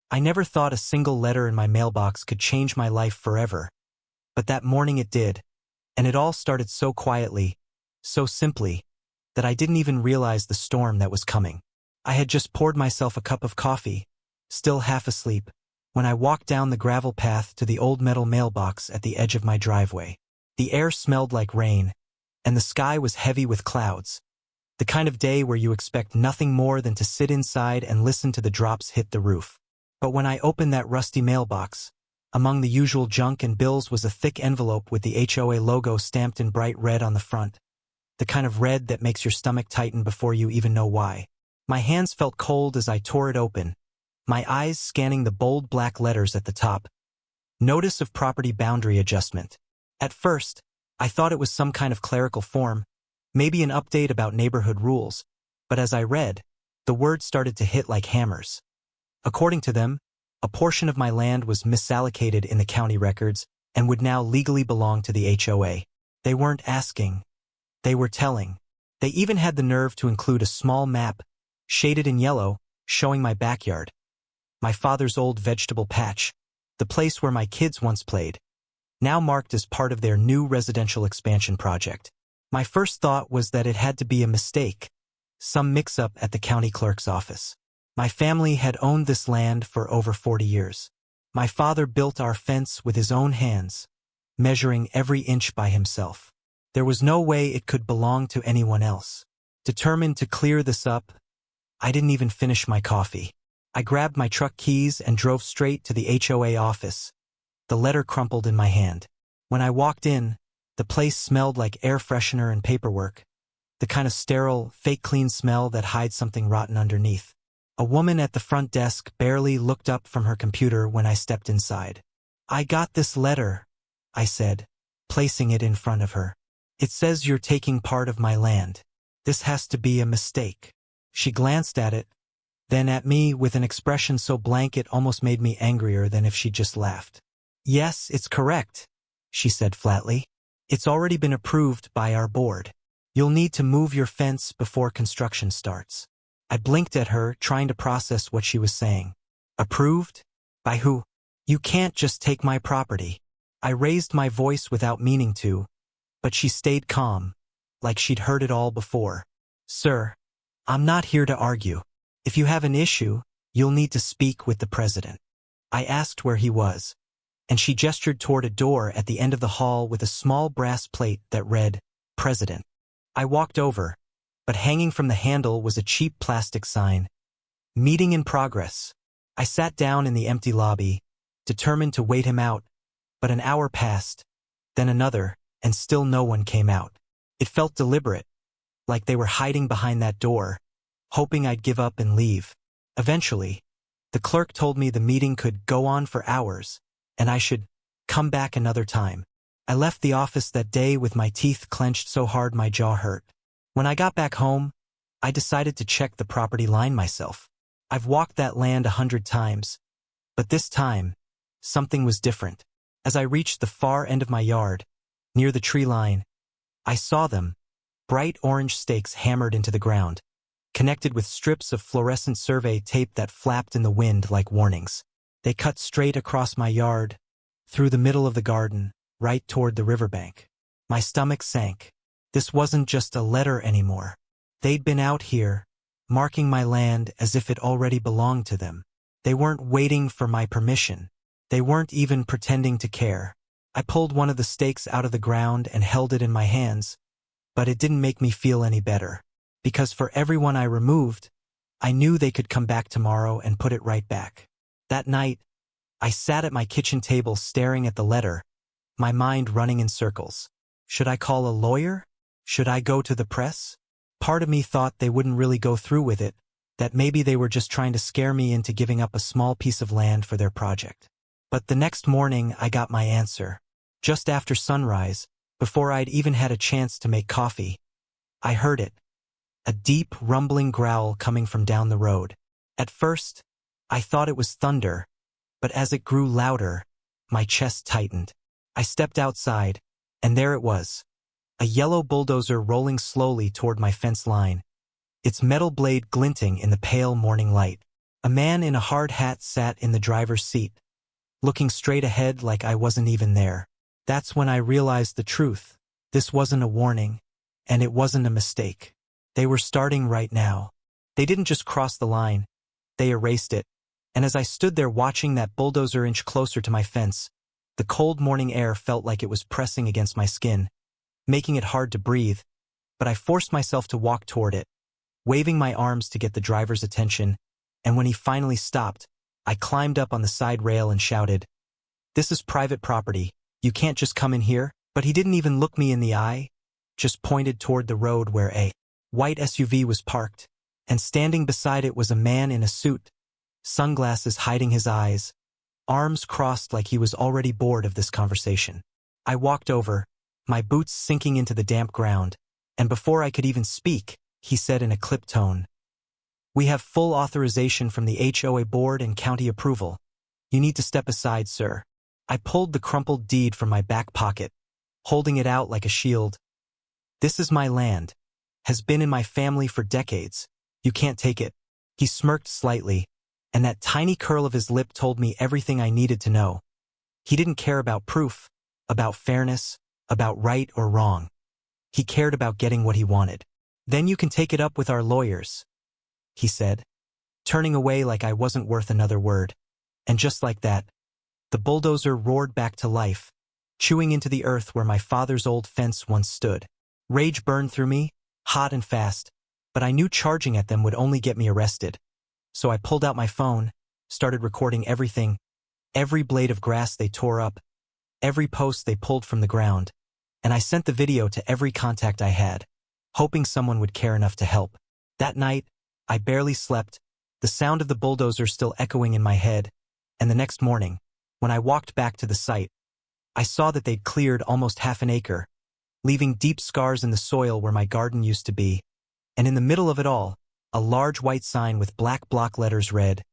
I never thought a single letter in my mailbox could change my life forever. But that morning it did, and it all started so quietly, so simply, that I didn't even realize the storm that was coming. I had just poured myself a cup of coffee, still half asleep, when I walked down the gravel path to the old metal mailbox at the edge of my driveway. The air smelled like rain, and the sky was heavy with clouds, the kind of day where you expect nothing more than to sit inside and listen to the drops hit the roof. But when I opened that rusty mailbox, among the usual junk and bills was a thick envelope with the HOA logo stamped in bright red on the front, the kind of red that makes your stomach tighten before you even know why. My hands felt cold as I tore it open, my eyes scanning the bold black letters at the top. Notice of property boundary adjustment. At first, I thought it was some kind of clerical form, maybe an update about neighborhood rules, but as I read, the words started to hit like hammers. According to them, a portion of my land was misallocated in the county records and would now legally belong to the HOA. They weren't asking. They were telling. They even had the nerve to include a small map, shaded in yellow, showing my backyard. My father's old vegetable patch, the place where my kids once played, now marked as part of their new residential expansion project. My first thought was that it had to be a mistake, some mix-up at the county clerk's office. My family had owned this land for over 40 years. My father built our fence with his own hands, measuring every inch by himself. There was no way it could belong to anyone else. Determined to clear this up, I didn't even finish my coffee. I grabbed my truck keys and drove straight to the HOA office, the letter crumpled in my hand. When I walked in, the place smelled like air freshener and paperwork, the kind of sterile, fake clean smell that hides something rotten underneath. A woman at the front desk barely looked up from her computer when I stepped inside. "I got this letter," I said, placing it in front of her. "It says you're taking part of my land. This has to be a mistake." She glanced at it, then at me with an expression so blank it almost made me angrier than if she'd just laughed. "Yes, it's correct," she said flatly. "It's already been approved by our board. You'll need to move your fence before construction starts." I blinked at her, trying to process what she was saying. Approved? By who? "You can't just take my property." I raised my voice without meaning to, but she stayed calm, like she'd heard it all before. "Sir, I'm not here to argue. If you have an issue, you'll need to speak with the president." I asked where he was, and she gestured toward a door at the end of the hall with a small brass plate that read, "President." I walked over, but hanging from the handle was a cheap plastic sign, "Meeting in progress." I sat down in the empty lobby, determined to wait him out, but an hour passed, then another, and still no one came out. It felt deliberate, like they were hiding behind that door, hoping I'd give up and leave. Eventually, the clerk told me the meeting could go on for hours, and I should come back another time. I left the office that day with my teeth clenched so hard my jaw hurt. When I got back home, I decided to check the property line myself. I've walked that land 100 times, but this time, something was different. As I reached the far end of my yard, near the tree line, I saw them, bright orange stakes hammered into the ground, connected with strips of fluorescent survey tape that flapped in the wind like warnings. They cut straight across my yard, through the middle of the garden, right toward the riverbank. My stomach sank. This wasn't just a letter anymore. They'd been out here, marking my land as if it already belonged to them. They weren't waiting for my permission. They weren't even pretending to care. I pulled one of the stakes out of the ground and held it in my hands, but it didn't make me feel any better. Because for everyone I removed, I knew they could come back tomorrow and put it right back. That night, I sat at my kitchen table staring at the letter, my mind running in circles. Should I call a lawyer? Should I go to the press? Part of me thought they wouldn't really go through with it, that maybe they were just trying to scare me into giving up a small piece of land for their project. But the next morning I got my answer. Just after sunrise, before I'd even had a chance to make coffee, I heard it. A deep, rumbling growl coming from down the road. At first, I thought it was thunder, but as it grew louder, my chest tightened. I stepped outside, and there it was. A yellow bulldozer rolling slowly toward my fence line, its metal blade glinting in the pale morning light. A man in a hard hat sat in the driver's seat, looking straight ahead like I wasn't even there. That's when I realized the truth. This wasn't a warning, and it wasn't a mistake. They were starting right now. They didn't just cross the line, they erased it. And as I stood there watching that bulldozer inch closer to my fence, the cold morning air felt like it was pressing against my skin, making it hard to breathe, but I forced myself to walk toward it, waving my arms to get the driver's attention, and when he finally stopped, I climbed up on the side rail and shouted, "This is private property, you can't just come in here." But he didn't even look me in the eye, just pointed toward the road where a white SUV was parked, and standing beside it was a man in a suit, sunglasses hiding his eyes, arms crossed like he was already bored of this conversation. I walked over, my boots sinking into the damp ground, and before I could even speak, he said in a clipped tone, "We have full authorization from the HOA board and county approval. You need to step aside, sir." I pulled the crumpled deed from my back pocket, holding it out like a shield. "This is my land. Has been in my family for decades. You can't take it." He smirked slightly, and that tiny curl of his lip told me everything I needed to know. He didn't care about proof, about fairness, about right or wrong. He cared about getting what he wanted. "Then you can take it up with our lawyers," he said, turning away like I wasn't worth another word. And just like that, the bulldozer roared back to life, chewing into the earth where my father's old fence once stood. Rage burned through me, hot and fast, but I knew charging at them would only get me arrested. So I pulled out my phone, started recording everything, every blade of grass they tore up, every post they pulled from the ground, and I sent the video to every contact I had, hoping someone would care enough to help. That night, I barely slept, the sound of the bulldozer still echoing in my head, and the next morning, when I walked back to the site, I saw that they'd cleared almost half an acre, leaving deep scars in the soil where my garden used to be, and in the middle of it all, a large white sign with black block letters read,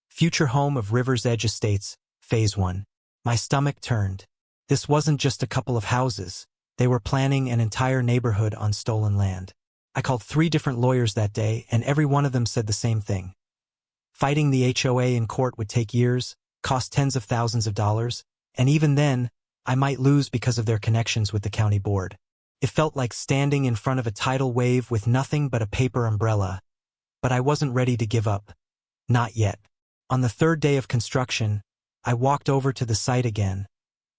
"Future home of River's Edge Estates, Phase 1. My stomach turned. This wasn't just a couple of houses. They were planning an entire neighborhood on stolen land. I called 3 different lawyers that day, and every one of them said the same thing. Fighting the HOA in court would take years, cost tens of thousands of dollars, and even then, I might lose because of their connections with the county board. It felt like standing in front of a tidal wave with nothing but a paper umbrella. But I wasn't ready to give up. Not yet. On the 3rd day of construction, I walked over to the site again,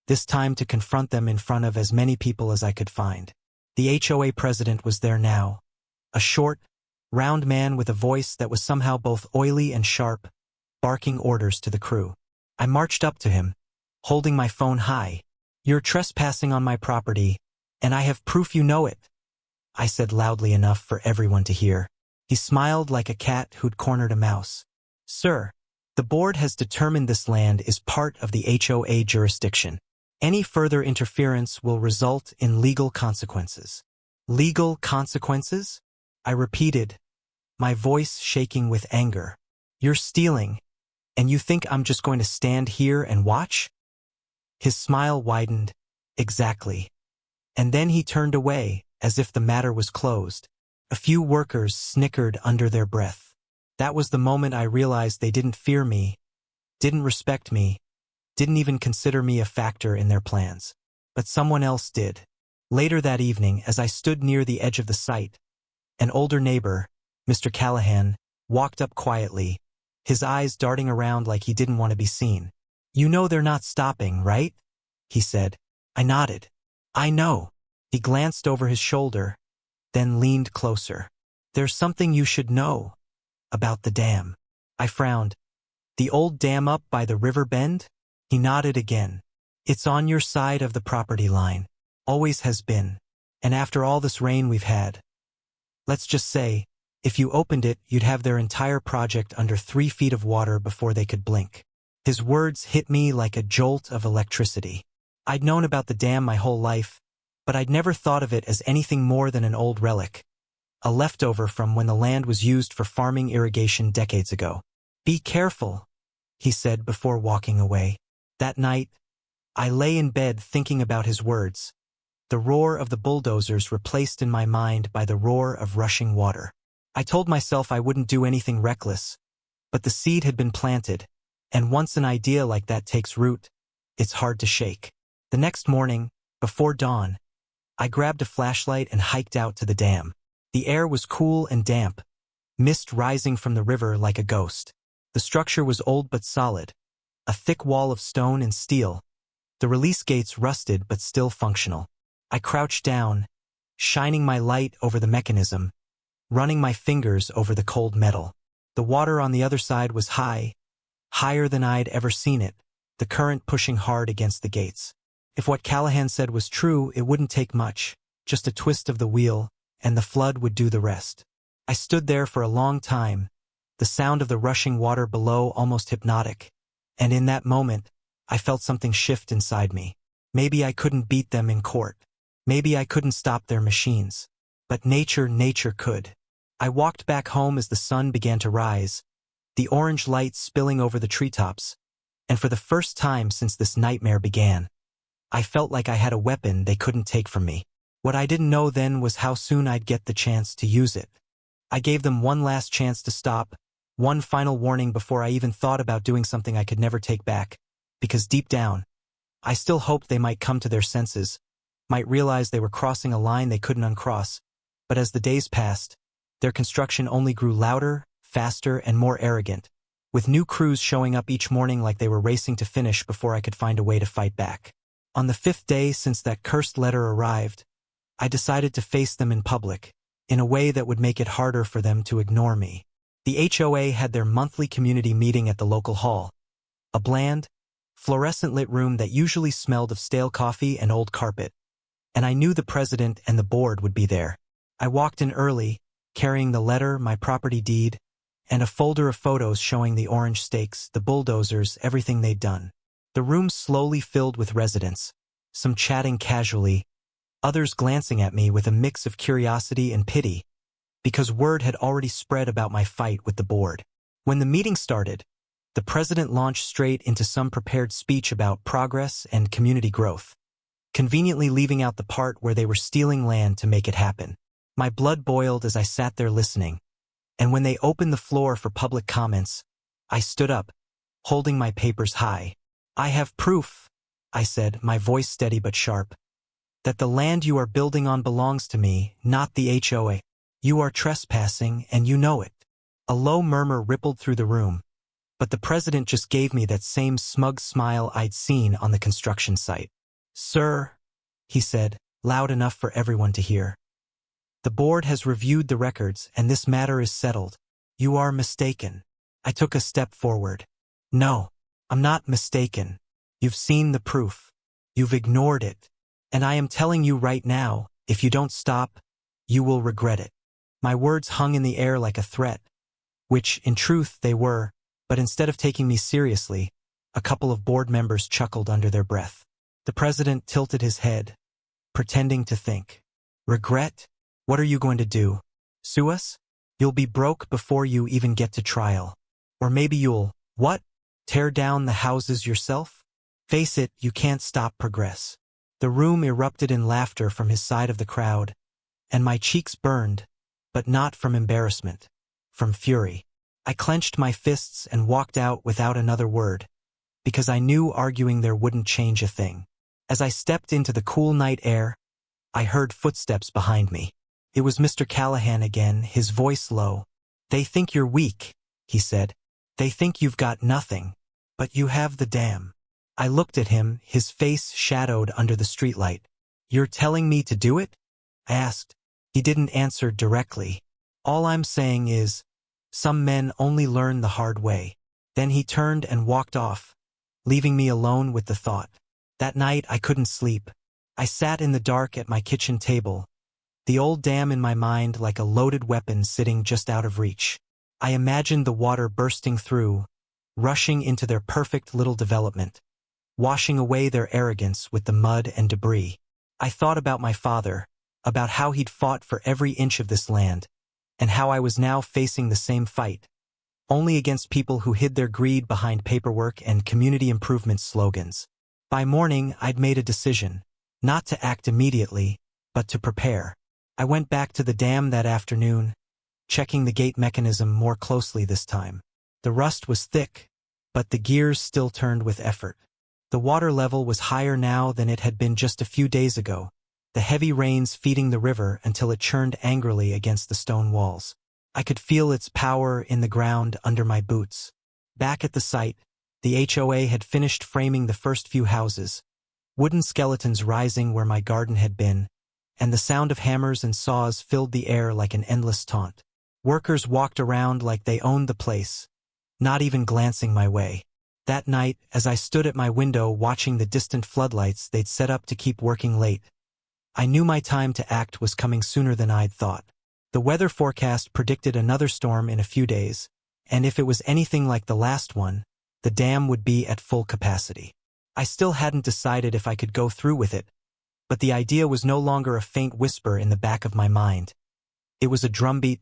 this time to confront them in front of as many people as I could find. The HOA president was there now, a short, round man with a voice that was somehow both oily and sharp, barking orders to the crew. I marched up to him, holding my phone high. "You're trespassing on my property, and I have proof you know it," I said loudly enough for everyone to hear. He smiled like a cat who'd cornered a mouse. "Sir, the board has determined this land is part of the HOA jurisdiction. Any further interference will result in legal consequences." "Legal consequences?" I repeated, my voice shaking with anger. "You're stealing, and you think I'm just going to stand here and watch?" His smile widened. "Exactly." And then he turned away, as if the matter was closed. A few workers snickered under their breath. That was the moment I realized they didn't fear me, didn't respect me, didn't even consider me a factor in their plans. But someone else did. Later that evening, as I stood near the edge of the site, an older neighbor, Mr. Callahan, walked up quietly, his eyes darting around like he didn't want to be seen. "You know they're not stopping, right?" he said. I nodded. "I know." He glanced over his shoulder, then leaned closer. "There's something you should know about the dam." I frowned. "The old dam up by the river bend?" He nodded again. "It's on your side of the property line. Always has been. And after all this rain we've had, let's just say, if you opened it, you'd have their entire project under 3 feet of water before they could blink." His words hit me like a jolt of electricity. I'd known about the dam my whole life, but I'd never thought of it as anything more than an old relic, a leftover from when the land was used for farming irrigation decades ago. "Be careful," he said before walking away. That night, I lay in bed thinking about his words, the roar of the bulldozers replaced in my mind by the roar of rushing water. I told myself I wouldn't do anything reckless, But the seed had been planted, and once an idea like that takes root, it's hard to shake. The next morning, before dawn, I grabbed a flashlight and hiked out to the dam. The air was cool and damp, mist rising from the river like a ghost. The structure was old but solid, a thick wall of stone and steel, the release gates rusted but still functional. I crouched down, shining my light over the mechanism, running my fingers over the cold metal. The water on the other side was high, higher than I'd ever seen it, the current pushing hard against the gates. If what Callahan said was true, it wouldn't take much, just a twist of the wheel, and the flood would do the rest. I stood there for a long time, the sound of the rushing water below almost hypnotic, and in that moment, I felt something shift inside me. Maybe I couldn't beat them in court. Maybe I couldn't stop their machines. But nature could. I walked back home as the sun began to rise, the orange light spilling over the treetops, and for the first time since this nightmare began, I felt like I had a weapon they couldn't take from me. What I didn't know then was how soon I'd get the chance to use it. I gave them one last chance to stop, one final warning before I even thought about doing something I could never take back, because deep down, I still hoped they might come to their senses, might realize they were crossing a line they couldn't uncross. But as the days passed, their construction only grew louder, faster, and more arrogant, with new crews showing up each morning like they were racing to finish before I could find a way to fight back. On the 5th day since that cursed letter arrived, I decided to face them in public, in a way that would make it harder for them to ignore me. The HOA had their monthly community meeting at the local hall, a bland, fluorescent-lit room that usually smelled of stale coffee and old carpet, and I knew the president and the board would be there. I walked in early, carrying the letter, my property deed, and a folder of photos showing the orange stakes, the bulldozers, everything they'd done. The room slowly filled with residents, some chatting casually, others glancing at me with a mix of curiosity and pity, because word had already spread about my fight with the board. When the meeting started, the president launched straight into some prepared speech about progress and community growth, conveniently leaving out the part where they were stealing land to make it happen. My blood boiled as I sat there listening, and when they opened the floor for public comments, I stood up, holding my papers high. "I have proof," I said, my voice steady but sharp, "that the land you are building on belongs to me, not the HOA. You are trespassing, and you know it." A low murmur rippled through the room, but the president just gave me that same smug smile I'd seen on the construction site. "Sir," he said, loud enough for everyone to hear, "the board has reviewed the records, and this matter is settled. You are mistaken." I took a step forward. "No, I'm not mistaken. You've seen the proof. You've ignored it. And I am telling you right now, if you don't stop, you will regret it." My words hung in the air like a threat, which, in truth, they were, but instead of taking me seriously, a couple of board members chuckled under their breath. The president tilted his head, pretending to think. "Regret? What are you going to do? Sue us? You'll be broke before you even get to trial. Or maybe you'll, what? Tear down the houses yourself? Face it, you can't stop progress." The room erupted in laughter from his side of the crowd, and my cheeks burned, but not from embarrassment, from fury. I clenched my fists and walked out without another word, because I knew arguing there wouldn't change a thing. As I stepped into the cool night air, I heard footsteps behind me. It was Mr. Callahan again, his voice low. "They think you're weak," he said. "They think you've got nothing. But you have the dam." I looked at him, his face shadowed under the streetlight. "You're telling me to do it?" I asked. He didn't answer directly. "All I'm saying is, some men only learn the hard way." Then he turned and walked off, leaving me alone with the thought. That night I couldn't sleep. I sat in the dark at my kitchen table, the old dam in my mind like a loaded weapon sitting just out of reach. I imagined the water bursting through, rushing into their perfect little development, washing away their arrogance with the mud and debris. I thought about my father, about how he'd fought for every inch of this land, and how I was now facing the same fight, only against people who hid their greed behind paperwork and community improvement slogans. By morning, I'd made a decision, not to act immediately, but to prepare. I went back to the dam that afternoon, checking the gate mechanism more closely this time. The rust was thick, but the gears still turned with effort. The water level was higher now than it had been just a few days ago, the heavy rains feeding the river until it churned angrily against the stone walls. I could feel its power in the ground under my boots. Back at the site, the HOA had finished framing the first few houses, wooden skeletons rising where my garden had been, and the sound of hammers and saws filled the air like an endless taunt. Workers walked around like they owned the place, not even glancing my way. That night, as I stood at my window watching the distant floodlights they'd set up to keep working late, I knew my time to act was coming sooner than I'd thought. The weather forecast predicted another storm in a few days, and if it was anything like the last one, the dam would be at full capacity. I still hadn't decided if I could go through with it, but the idea was no longer a faint whisper in the back of my mind. It was a drumbeat,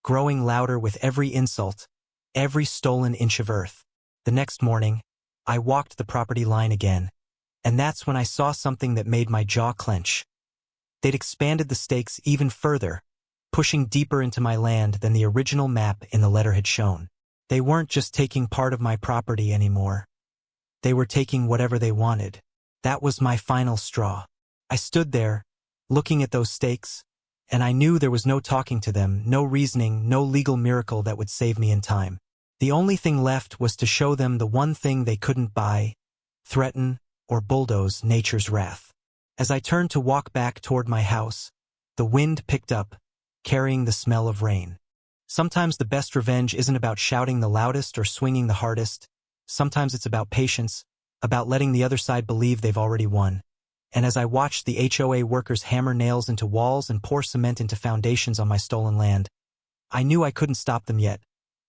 growing louder with every insult, every stolen inch of earth. The next morning, I walked the property line again, and that's when I saw something that made my jaw clench. They'd expanded the stakes even further, pushing deeper into my land than the original map in the letter had shown. They weren't just taking part of my property anymore. They were taking whatever they wanted. That was my final straw. I stood there, looking at those stakes, and I knew there was no talking to them, no reasoning, no legal miracle that would save me in time. The only thing left was to show them the one thing they couldn't buy, threaten, or bulldoze nature's wrath. As I turned to walk back toward my house, the wind picked up, carrying the smell of rain. Sometimes the best revenge isn't about shouting the loudest or swinging the hardest. Sometimes it's about patience, about letting the other side believe they've already won. And as I watched the HOA workers hammer nails into walls and pour cement into foundations on my stolen land, I knew I couldn't stop them yet.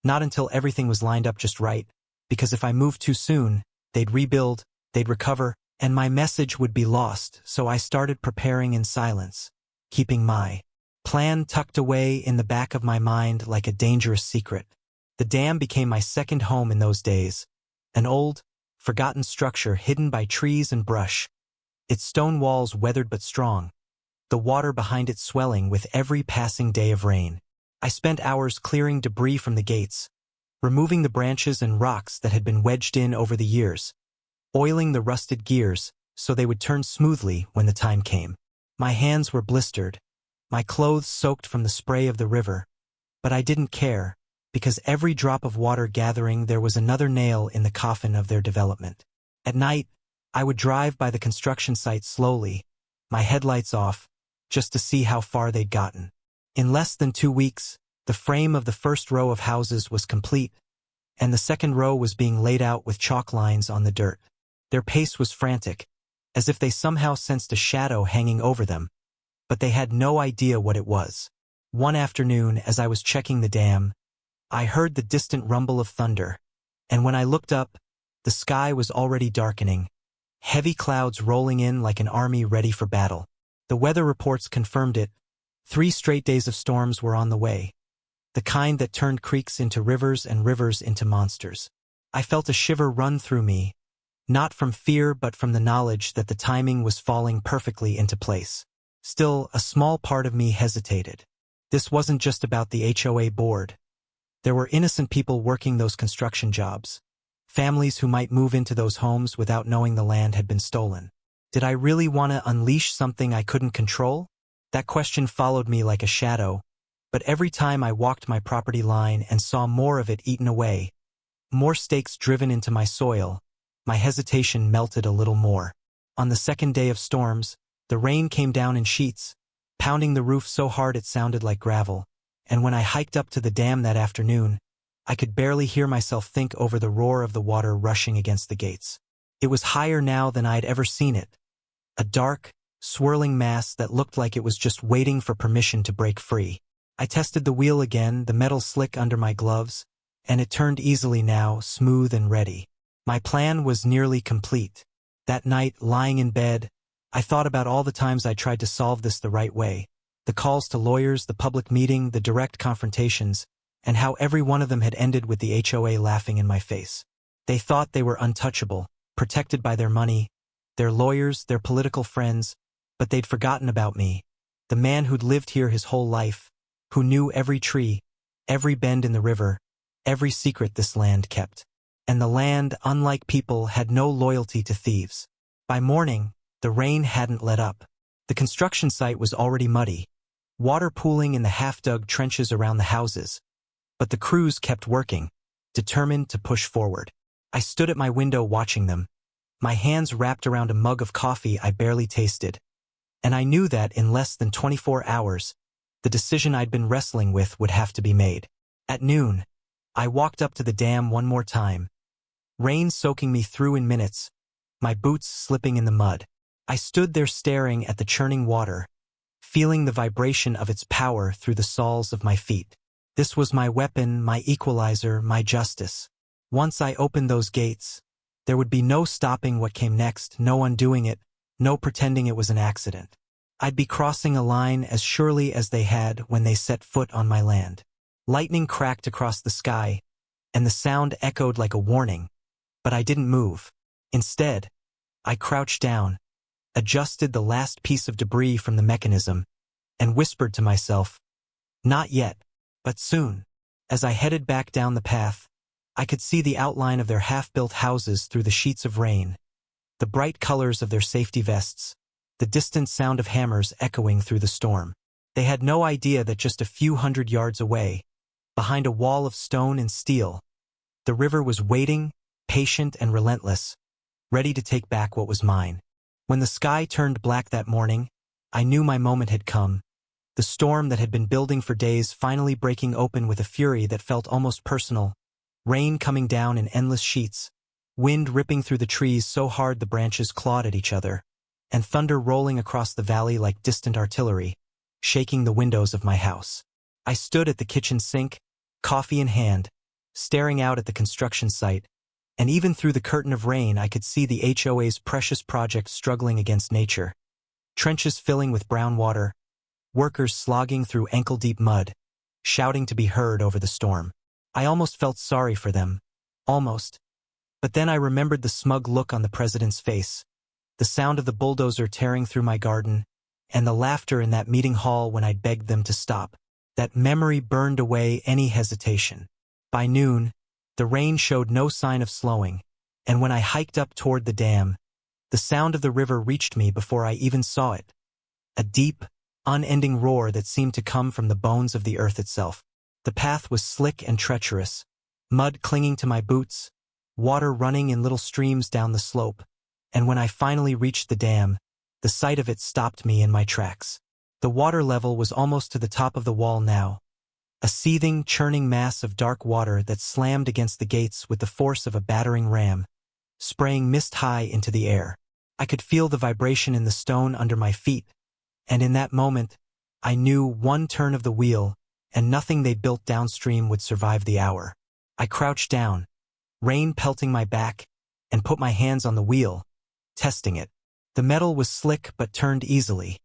Not until everything was lined up just right, because if I moved too soon, they'd rebuild, they'd recover, and my message would be lost, so I started preparing in silence, keeping my plan tucked away in the back of my mind like a dangerous secret. The dam became my second home in those days, an old, forgotten structure hidden by trees and brush, its stone walls weathered but strong, the water behind it swelling with every passing day of rain. I spent hours clearing debris from the gates, removing the branches and rocks that had been wedged in over the years, oiling the rusted gears so they would turn smoothly when the time came. My hands were blistered, my clothes soaked from the spray of the river, but I didn't care, because every drop of water gathering there was another nail in the coffin of their development. At night, I would drive by the construction site slowly, my headlights off, just to see how far they'd gotten. In less than 2 weeks, the frame of the first row of houses was complete, and the second row was being laid out with chalk lines on the dirt. Their pace was frantic, as if they somehow sensed a shadow hanging over them, but they had no idea what it was. One afternoon, as I was checking the dam, I heard the distant rumble of thunder, and when I looked up, the sky was already darkening, heavy clouds rolling in like an army ready for battle. The weather reports confirmed it. 3 straight days of storms were on the way, the kind that turned creeks into rivers and rivers into monsters. I felt a shiver run through me, not from fear but from the knowledge that the timing was falling perfectly into place. Still, a small part of me hesitated. This wasn't just about the HOA board. There were innocent people working those construction jobs, families who might move into those homes without knowing the land had been stolen. Did I really want to unleash something I couldn't control? That question followed me like a shadow, but every time I walked my property line and saw more of it eaten away, more stakes driven into my soil, my hesitation melted a little more. On the second day of storms, the rain came down in sheets, pounding the roof so hard it sounded like gravel, and when I hiked up to the dam that afternoon, I could barely hear myself think over the roar of the water rushing against the gates. It was higher now than I'd ever seen it, a dark, swirling mass that looked like it was just waiting for permission to break free. I tested the wheel again, the metal slick under my gloves, and it turned easily now, smooth and ready. My plan was nearly complete. That night, lying in bed, I thought about all the times I tried to solve this the right way. The calls to lawyers, the public meeting, the direct confrontations, and how every one of them had ended with the HOA laughing in my face. They thought they were untouchable, protected by their money, their lawyers, their political friends, but they'd forgotten about me, the man who'd lived here his whole life, who knew every tree, every bend in the river, every secret this land kept. And the land, unlike people, had no loyalty to thieves. By morning, the rain hadn't let up. The construction site was already muddy, water pooling in the half-dug trenches around the houses. But the crews kept working, determined to push forward. I stood at my window watching them, my hands wrapped around a mug of coffee I barely tasted. And I knew that in less than 24 hours, the decision I'd been wrestling with would have to be made. At noon, I walked up to the dam one more time, rain soaking me through in minutes, my boots slipping in the mud. I stood there staring at the churning water, feeling the vibration of its power through the soles of my feet. This was my weapon, my equalizer, my justice. Once I opened those gates, there would be no stopping what came next, no undoing it, no pretending it was an accident. I'd be crossing a line as surely as they had when they set foot on my land. Lightning cracked across the sky, and the sound echoed like a warning, but I didn't move. Instead, I crouched down, adjusted the last piece of debris from the mechanism, and whispered to myself, "Not yet, but soon." As I headed back down the path, I could see the outline of their half-built houses through the sheets of rain, the bright colors of their safety vests, the distant sound of hammers echoing through the storm. They had no idea that just a few hundred yards away, behind a wall of stone and steel, the river was waiting, patient and relentless, ready to take back what was mine. When the sky turned black that morning, I knew my moment had come, the storm that had been building for days finally breaking open with a fury that felt almost personal, rain coming down in endless sheets, wind ripping through the trees so hard the branches clawed at each other, and thunder rolling across the valley like distant artillery, shaking the windows of my house. I stood at the kitchen sink, coffee in hand, staring out at the construction site, and even through the curtain of rain I could see the HOA's precious project struggling against nature. Trenches filling with brown water, workers slogging through ankle-deep mud, shouting to be heard over the storm. I almost felt sorry for them. Almost. But then I remembered the smug look on the president's face, the sound of the bulldozer tearing through my garden, and the laughter in that meeting hall when I'd begged them to stop. That memory burned away any hesitation. By noon, the rain showed no sign of slowing, and when I hiked up toward the dam, the sound of the river reached me before I even saw it. A deep, unending roar that seemed to come from the bones of the earth itself. The path was slick and treacherous, mud clinging to my boots, water running in little streams down the slope, and when I finally reached the dam, the sight of it stopped me in my tracks. The water level was almost to the top of the wall now, a seething, churning mass of dark water that slammed against the gates with the force of a battering ram, spraying mist-high into the air. I could feel the vibration in the stone under my feet, and in that moment, I knew one turn of the wheel, and nothing they built downstream would survive the hour. I crouched down, rain pelting my back, and put my hands on the wheel, testing it. The metal was slick but turned easily,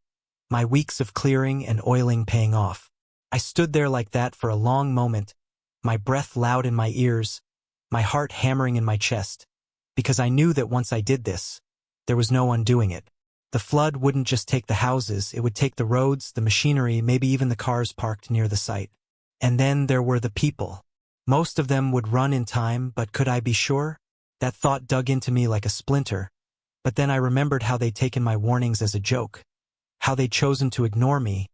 my weeks of clearing and oiling paying off. I stood there like that for a long moment, my breath loud in my ears, my heart hammering in my chest, because I knew that once I did this, there was no undoing it. The flood wouldn't just take the houses, it would take the roads, the machinery, maybe even the cars parked near the site. And then there were the people. Most of them would run in time, but could I be sure? That thought dug into me like a splinter. But then I remembered how they'd taken my warnings as a joke, how they'd chosen to ignore me,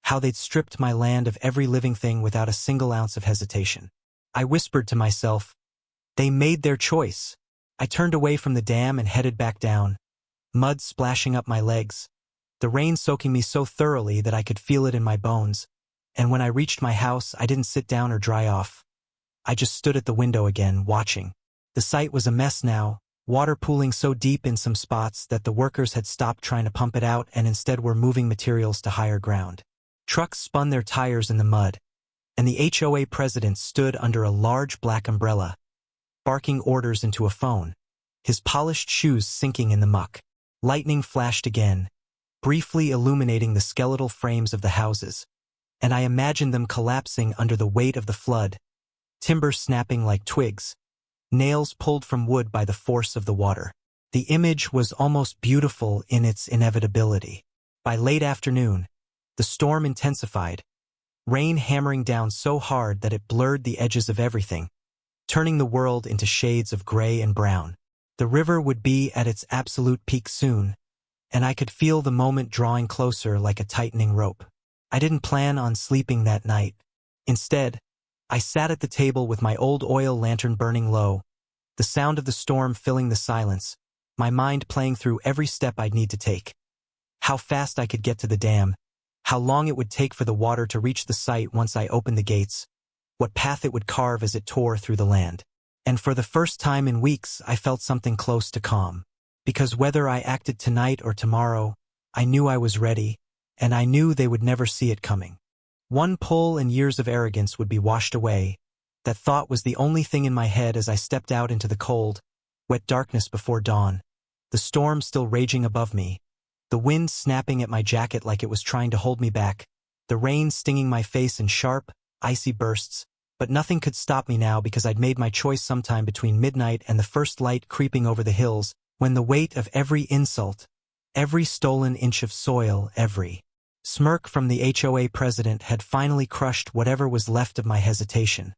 how they'd stripped my land of every living thing without a single ounce of hesitation. I whispered to myself, they made their choice. I turned away from the dam and headed back down, mud splashing up my legs, the rain soaking me so thoroughly that I could feel it in my bones, and when I reached my house I didn't sit down or dry off. I just stood at the window again, watching. The site was a mess now, water pooling so deep in some spots that the workers had stopped trying to pump it out and instead were moving materials to higher ground. Trucks spun their tires in the mud, and the HOA president stood under a large black umbrella, barking orders into a phone, his polished shoes sinking in the muck. Lightning flashed again, briefly illuminating the skeletal frames of the houses, and I imagined them collapsing under the weight of the flood, timber snapping like twigs, nails pulled from wood by the force of the water. The image was almost beautiful in its inevitability. By late afternoon, the storm intensified, rain hammering down so hard that it blurred the edges of everything, turning the world into shades of gray and brown. The river would be at its absolute peak soon, and I could feel the moment drawing closer like a tightening rope. I didn't plan on sleeping that night. Instead, I sat at the table with my old oil lantern burning low, the sound of the storm filling the silence, my mind playing through every step I'd need to take. How fast I could get to the dam, how long it would take for the water to reach the site once I opened the gates, what path it would carve as it tore through the land. And for the first time in weeks, I felt something close to calm. Because whether I acted tonight or tomorrow, I knew I was ready, and I knew they would never see it coming. One pull and years of arrogance would be washed away. That thought was the only thing in my head as I stepped out into the cold, wet darkness before dawn, the storm still raging above me, the wind snapping at my jacket like it was trying to hold me back, the rain stinging my face in sharp, icy bursts, but nothing could stop me now because I'd made my choice sometime between midnight and the first light creeping over the hills, when the weight of every insult, every stolen inch of soil, every smirk from the HOA president had finally crushed whatever was left of my hesitation.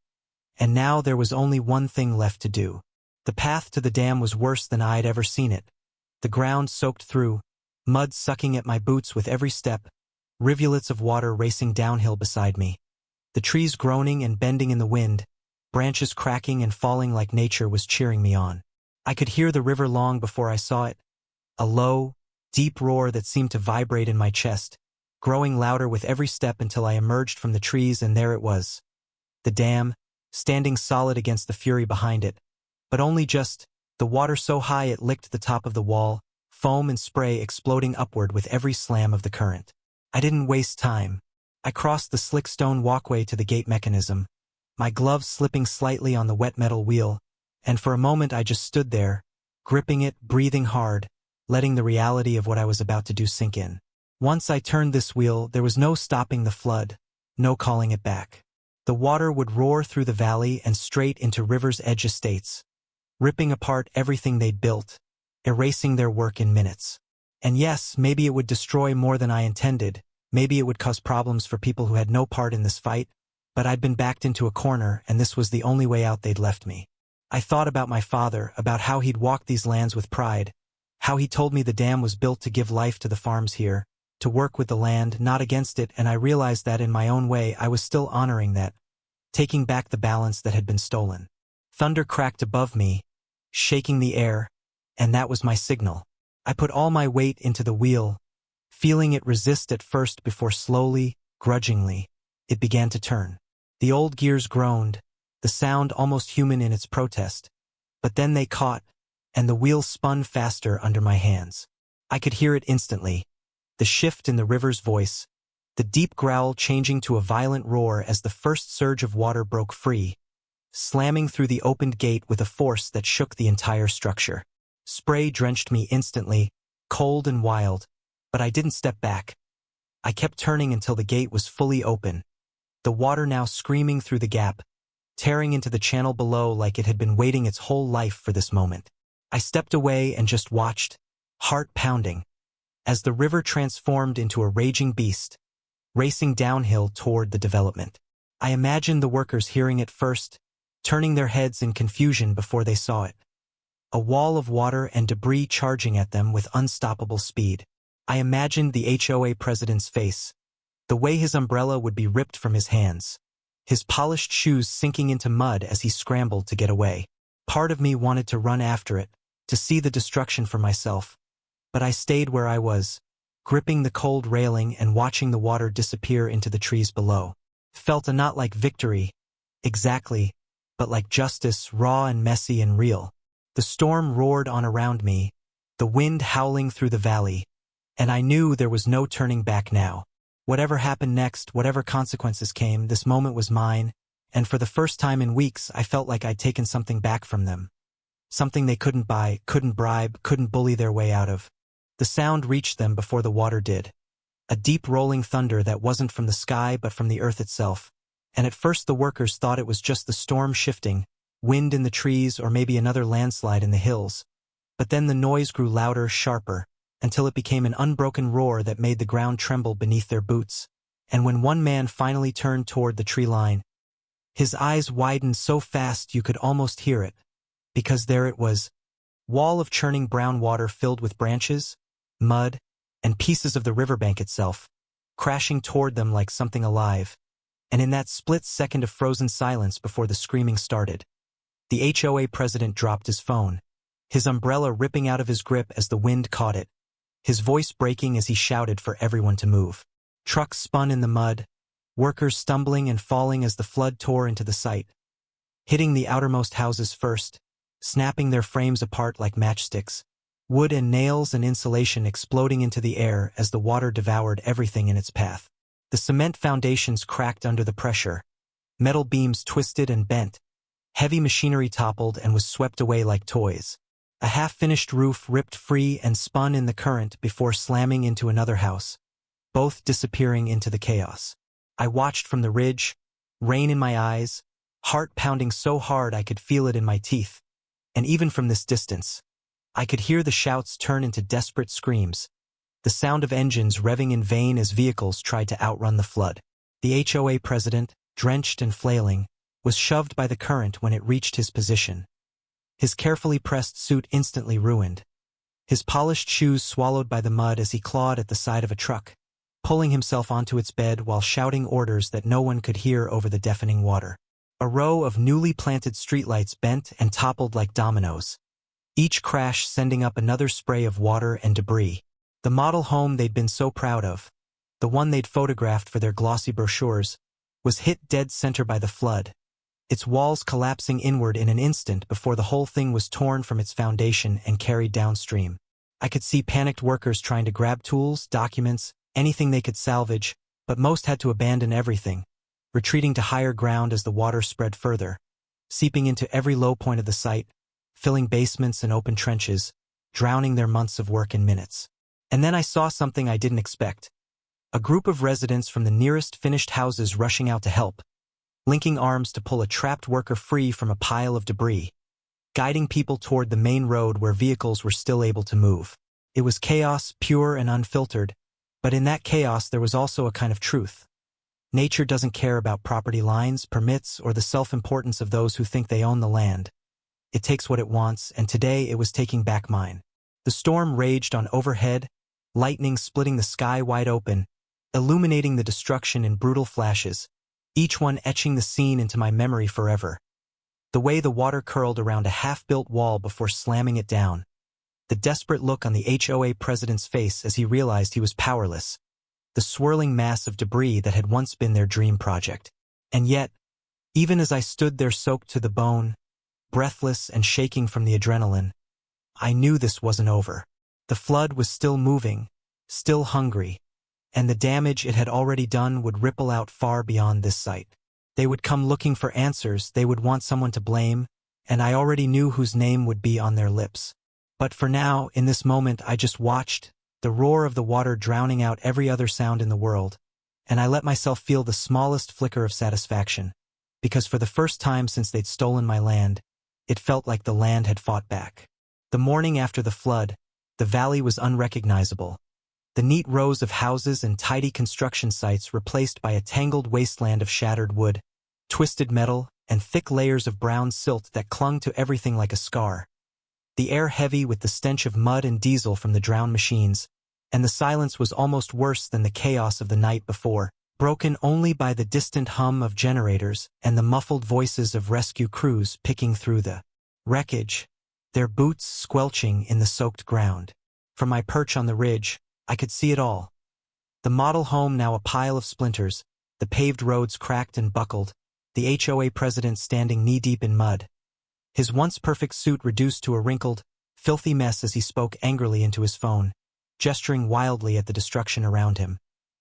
And now there was only one thing left to do. The path to the dam was worse than I'd ever seen it. The ground soaked through, mud sucking at my boots with every step, rivulets of water racing downhill beside me. The trees groaning and bending in the wind, branches cracking and falling like nature was cheering me on. I could hear the river long before I saw it, a low, deep roar that seemed to vibrate in my chest, growing louder with every step until I emerged from the trees, and there it was. The dam, standing solid against the fury behind it, but only just, the water so high it licked the top of the wall, foam and spray exploding upward with every slam of the current. I didn't waste time. I crossed the slick stone walkway to the gate mechanism, my gloves slipping slightly on the wet metal wheel, and for a moment I just stood there, gripping it, breathing hard, letting the reality of what I was about to do sink in. Once I turned this wheel, there was no stopping the flood, no calling it back. The water would roar through the valley and straight into River's Edge estates, ripping apart everything they'd built, erasing their work in minutes. And yes, maybe it would destroy more than I intended, maybe it would cause problems for people who had no part in this fight, but I'd been backed into a corner, and this was the only way out they'd left me. I thought about my father, about how he'd walked these lands with pride, how he told me the dam was built to give life to the farms here, to work with the land, not against it, and I realized that in my own way I was still honoring that, taking back the balance that had been stolen. Thunder cracked above me, shaking the air, and that was my signal. I put all my weight into the wheel, feeling it resist at first before slowly, grudgingly, it began to turn. The old gears groaned, the sound almost human in its protest, but then they caught, and the wheel spun faster under my hands. I could hear it instantly, the shift in the river's voice, the deep growl changing to a violent roar as the first surge of water broke free, slamming through the opened gate with a force that shook the entire structure. Spray drenched me instantly, cold and wild, but I didn't step back. I kept turning until the gate was fully open, the water now screaming through the gap, tearing into the channel below like it had been waiting its whole life for this moment. I stepped away and just watched, heart pounding, as the river transformed into a raging beast, racing downhill toward the development. I imagined the workers hearing it first, turning their heads in confusion before they saw it. A wall of water and debris charging at them with unstoppable speed. I imagined the HOA president's face, the way his umbrella would be ripped from his hands, his polished shoes sinking into mud as he scrambled to get away. Part of me wanted to run after it, to see the destruction for myself, but I stayed where I was, gripping the cold railing and watching the water disappear into the trees below. Felt not like victory, exactly, but like justice, raw and messy and real. The storm roared on around me, the wind howling through the valley, and I knew there was no turning back now. Whatever happened next, whatever consequences came, this moment was mine, and for the first time in weeks I felt like I'd taken something back from them. Something they couldn't buy, couldn't bribe, couldn't bully their way out of. The sound reached them before the water did. A deep rolling thunder that wasn't from the sky but from the earth itself. And at first the workers thought it was just the storm shifting, wind in the trees or maybe another landslide in the hills. But then the noise grew louder, sharper, until it became an unbroken roar that made the ground tremble beneath their boots. and when one man finally turned toward the tree line, his eyes widened so fast you could almost hear it, because there it was, wall of churning brown water filled with branches, mud, and pieces of the riverbank itself, crashing toward them like something alive. And in that split second of frozen silence before the screaming started, the HOA president dropped his phone, his umbrella ripping out of his grip as the wind caught it, his voice breaking as he shouted for everyone to move. Trucks spun in the mud, workers stumbling and falling as the flood tore into the site, hitting the outermost houses first, snapping their frames apart like matchsticks, wood and nails and insulation exploding into the air as the water devoured everything in its path. The cement foundations cracked under the pressure, metal beams twisted and bent, heavy machinery toppled and was swept away like toys. A half-finished roof ripped free and spun in the current before slamming into another house, both disappearing into the chaos. I watched from the ridge, rain in my eyes, heart pounding so hard I could feel it in my teeth. And even from this distance, I could hear the shouts turn into desperate screams, the sound of engines revving in vain as vehicles tried to outrun the flood. The HOA president, drenched and flailing, was shoved by the current when it reached his position. His carefully pressed suit instantly ruined, his polished shoes swallowed by the mud as he clawed at the side of a truck, pulling himself onto its bed while shouting orders that no one could hear over the deafening water. A row of newly planted streetlights bent and toppled like dominoes, each crash sending up another spray of water and debris. The model home they'd been so proud of, the one they'd photographed for their glossy brochures, was hit dead center by the flood, its walls collapsing inward in an instant before the whole thing was torn from its foundation and carried downstream. I could see panicked workers trying to grab tools, documents, anything they could salvage, but most had to abandon everything, retreating to higher ground as the water spread further, seeping into every low point of the site, filling basements and open trenches, drowning their months of work in minutes. And then I saw something I didn't expect. A group of residents from the nearest finished houses rushing out to help, linking arms to pull a trapped worker free from a pile of debris, guiding people toward the main road where vehicles were still able to move. It was chaos, pure and unfiltered, but in that chaos there was also a kind of truth. Nature doesn't care about property lines, permits, or the self-importance of those who think they own the land. It takes what it wants, and today it was taking back mine. The storm raged on overhead, lightning splitting the sky wide open, illuminating the destruction in brutal flashes, each one etching the scene into my memory forever. The way the water curled around a half-built wall before slamming it down. The desperate look on the HOA president's face as he realized he was powerless. The swirling mass of debris that had once been their dream project. And yet, even as I stood there soaked to the bone, breathless and shaking from the adrenaline, I knew this wasn't over. The flood was still moving, still hungry, and the damage it had already done would ripple out far beyond this site. They would come looking for answers, they would want someone to blame, and I already knew whose name would be on their lips. But for now, in this moment, I just watched, the roar of the water drowning out every other sound in the world, and I let myself feel the smallest flicker of satisfaction, because for the first time since they'd stolen my land, it felt like the land had fought back. The morning after the flood, the valley was unrecognizable. The neat rows of houses and tidy construction sites replaced by a tangled wasteland of shattered wood, twisted metal, and thick layers of brown silt that clung to everything like a scar. The air heavy with the stench of mud and diesel from the drowned machines, and the silence was almost worse than the chaos of the night before, broken only by the distant hum of generators and the muffled voices of rescue crews picking through the wreckage, their boots squelching in the soaked ground. From my perch on the ridge, I could see it all. The model home now a pile of splinters, the paved roads cracked and buckled, the HOA president standing knee-deep in mud, his once perfect suit reduced to a wrinkled, filthy mess as he spoke angrily into his phone, gesturing wildly at the destruction around him,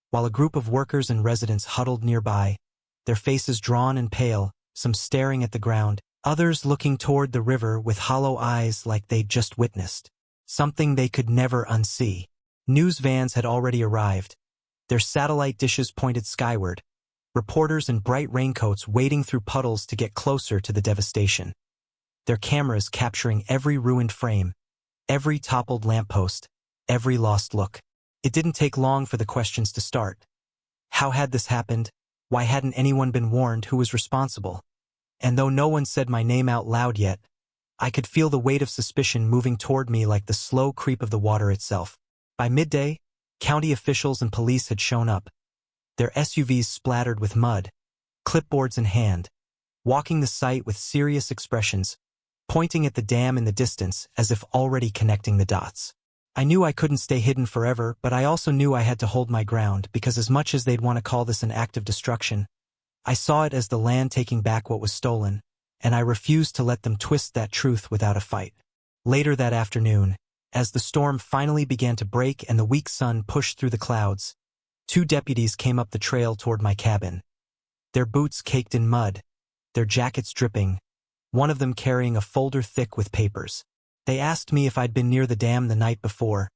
while a group of workers and residents huddled nearby, their faces drawn and pale, some staring at the ground, others looking toward the river with hollow eyes like they'd just witnessed something they could never unsee. News vans had already arrived, their satellite dishes pointed skyward, reporters in bright raincoats wading through puddles to get closer to the devastation, their cameras capturing every ruined frame, every toppled lamppost, every lost look. It didn't take long for the questions to start. How had this happened? Why hadn't anyone been warned who was responsible? And though no one said my name out loud yet, I could feel the weight of suspicion moving toward me like the slow creep of the water itself. By midday, county officials and police had shown up, their SUVs splattered with mud, clipboards in hand, walking the site with serious expressions, pointing at the dam in the distance as if already connecting the dots. I knew I couldn't stay hidden forever, but I also knew I had to hold my ground because as much as they'd want to call this an act of destruction, I saw it as the land taking back what was stolen, and I refused to let them twist that truth without a fight. Later that afternoon, as the storm finally began to break and the weak sun pushed through the clouds, 2 deputies came up the trail toward my cabin. Their boots caked in mud, their jackets dripping, one of them carrying a folder thick with papers. They asked me if I'd been near the dam the night before,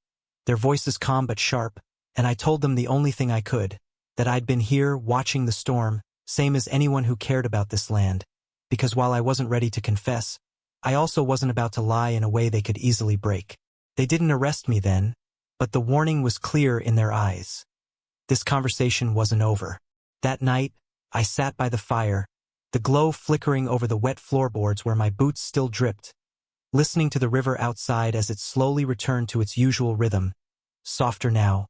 their voices calm but sharp, and I told them the only thing I could, that I'd been here watching the storm, same as anyone who cared about this land, because while I wasn't ready to confess, I also wasn't about to lie in a way they could easily break. They didn't arrest me then, but the warning was clear in their eyes. This conversation wasn't over. That night, I sat by the fire, the glow flickering over the wet floorboards where my boots still dripped, listening to the river outside as it slowly returned to its usual rhythm, softer now,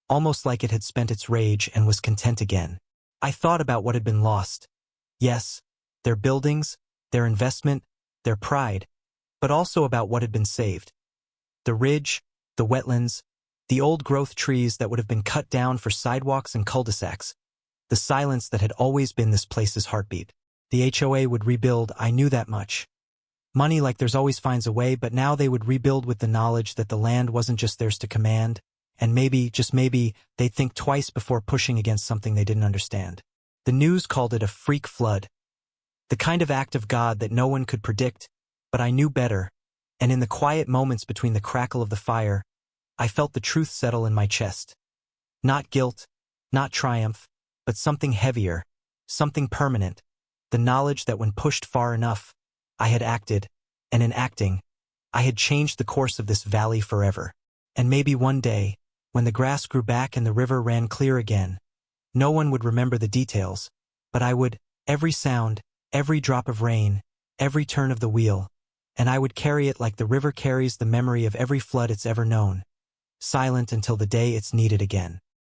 almost like it had spent its rage and was content again. I thought about what had been lost. Yes, their buildings, their investment, their pride, but also about what had been saved. The ridge, the wetlands, the old-growth trees that would have been cut down for sidewalks and cul-de-sacs, the silence that had always been this place's heartbeat. The HOA would rebuild, I knew that much. Money like theirs always finds a way, but now they would rebuild with the knowledge that the land wasn't just theirs to command, and maybe, just maybe, they'd think twice before pushing against something they didn't understand. The news called it a freak flood, the kind of act of God that no one could predict, but I knew better, and in the quiet moments between the crackle of the fire, I felt the truth settle in my chest. Not guilt, not triumph, but something heavier, something permanent, the knowledge that when pushed far enough, I had acted, and in acting, I had changed the course of this valley forever. And maybe one day, when the grass grew back and the river ran clear again, no one would remember the details, but I would, every sound, every drop of rain, every turn of the wheel, and I would carry it like the river carries the memory of every flood it's ever known, silent until the day it's needed again.